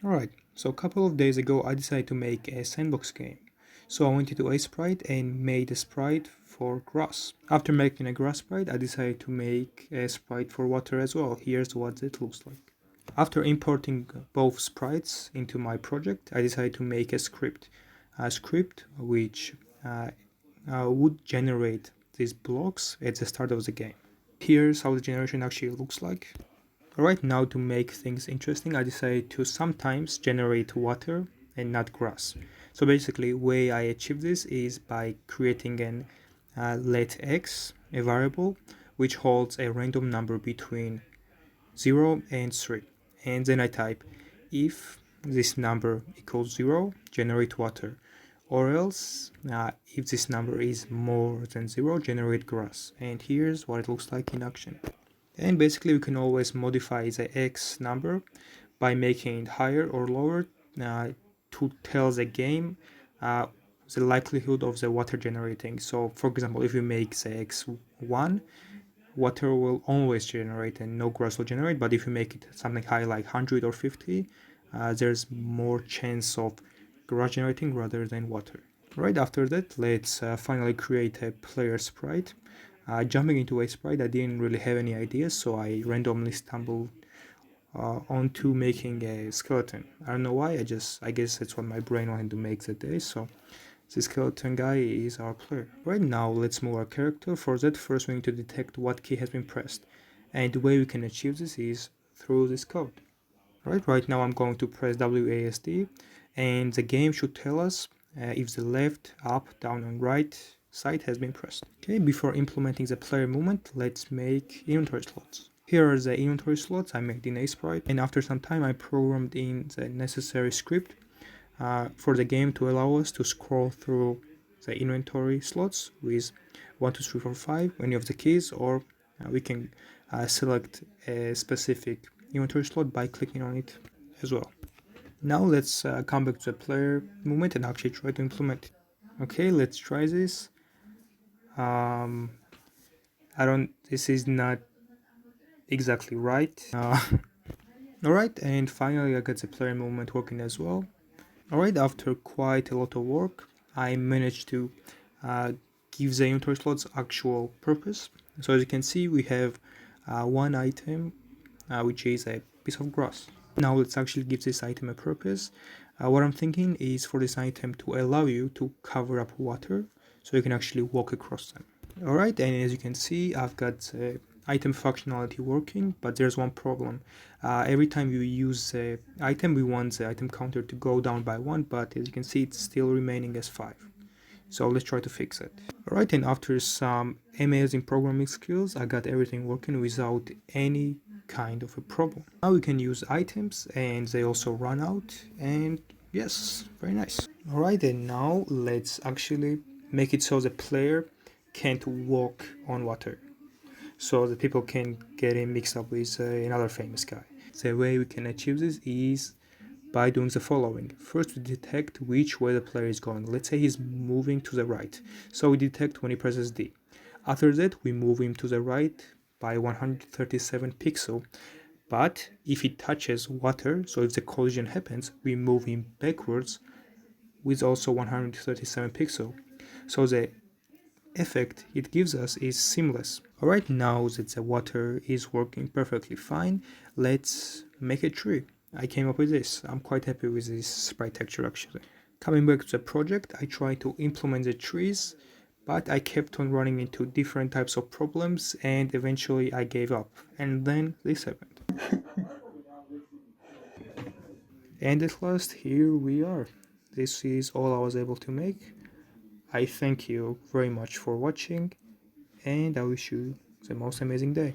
Alright, so a couple of days ago I decided to make a sandbox game. So I went into a sprite and made a sprite for grass. After making a grass sprite, I decided to make a sprite for water as well. Here's what it looks like. After importing both sprites into my project, I decided to make a script which would generate these blocks at the start of the game. Here's how the generation actually looks like. Right now, to make things interesting, I decided to sometimes generate water and not grass. So basically, way I achieve this is by creating an let x, a variable, which holds a random number between 0 and 3. And then I type if this number equals 0, generate water. Or else, if this number is more than 0, generate grass. And here's what it looks like in action. And basically we can always modify the x number by making it higher or lower to tell the game uh, the likelihood of the water generating. So for example, if you make the x 1, water will always generate and no grass will generate, but if you make it something high like 100 or 50, there's more chance of grass generating rather than water. Right after that, let's finally create a player sprite. Jumping into a sprite, I didn't really have any ideas, so I randomly stumbled onto making a skeleton. I don't know why, I guess that's what my brain wanted to make that day, so the skeleton guy is our player. Right now, let's move our character. For that, first we need to detect what key has been pressed. And the way we can achieve this is through this code. Right now I'm going to press WASD, and the game should tell us if the left, up, down, and right side has been pressed. Okay, before implementing the player movement, let's make inventory slots. Here are the inventory slots I made in Sprite, and after some time I programmed in the necessary script for the game to allow us to scroll through the inventory slots with 1, 2, 3, 4, 5, any of the keys, or we can select a specific inventory slot by clicking on it as well. Now let's come back to the player movement and actually try to implement it. Okay, let's try this. This is not exactly right. Alright, and finally I got the player movement working as well. Alright, after quite a lot of work, I managed to give the inventory slots actual purpose. So as you can see, we have one item, which is a piece of grass. Now let's actually give this item a purpose. What I'm thinking is for this item to allow you to cover up water, so you can actually walk across them. Alright, and as you can see, I've got item functionality working, but there's one problem. Every time you use the item, we want the item counter to go down by 1, but as you can see, it's still remaining as 5. So let's try to fix it. Alright, and after some amazing programming skills, I got everything working without any kind of a problem. Now we can use items, and they also run out, and yes, very nice. Alright, and now let's actually make it so the player can't walk on water, so that people can get him mixed up with another famous guy. The way we can achieve this is by doing the following. First, we detect which way the player is going. Let's say he's moving to the right, so we detect when he presses D. After that, we move him to the right by 137 pixel, but if he touches water, so if the collision happens, we move him backwards with also 137 pixel. So the effect it gives us is seamless. Alright, now that the water is working perfectly fine, let's make a tree. I came up with this. I'm quite happy with this sprite texture actually. Coming back to the project, I tried to implement the trees, but I kept on running into different types of problems and eventually I gave up. And then this happened. And at last, here we are. This is all I was able to make. I thank you very much for watching, and I wish you the most amazing day.